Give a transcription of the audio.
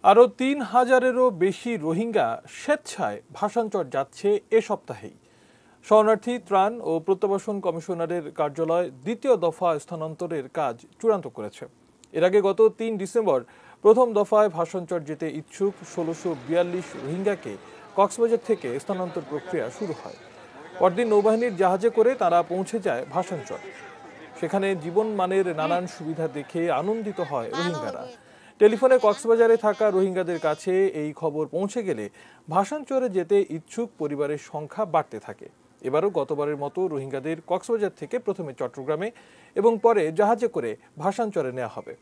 আরও ৩,০০০-এরও বেশি রোহিঙ্গা স্বেচ্ছায় ভাষান্তর যাচ্ছে এ সপ্তাহেই। শরণার্থী ত্রাণ ও প্রত্যাবাসন কমিশনারের কার্যালয় দ্বিতীয় দফা স্থানান্তরের কাজ চূড়ান্ত করেছে। এর আগে গত ৩ ডিসেম্বর প্রথম দফায় ভাষান্তর যেতে ইচ্ছুক ১৬৪২ রোহিঙ্গাকে কক্সবাজার থেকে স্থানান্তর প্রক্রিয়া শুরু হয়। পরদিন নৌবাহিনীর জাহাজে করে তারা পৌঁছে যায় ভাষান্তর। সেখানে জীবনমানের নানান সুবিধা দেখে আনন্দিত হয় রোহিঙ্গারা। টেলিফোনে কক্সবাজারে থাকা রোহিঙ্গাদের কাছে এই খবর পৌঁছে গেলে ভাষান্তরে যেতে ইচ্ছুক পরিবারের সংখ্যা বাড়তে থাকে। এবারও গতবারের মতো রোহিঙ্গাদের কক্সবাজার থেকে প্রথমে চট্টগ্রামে এবং পরে জাহাজে করে ভাষান্তরে নেওয়া হবে।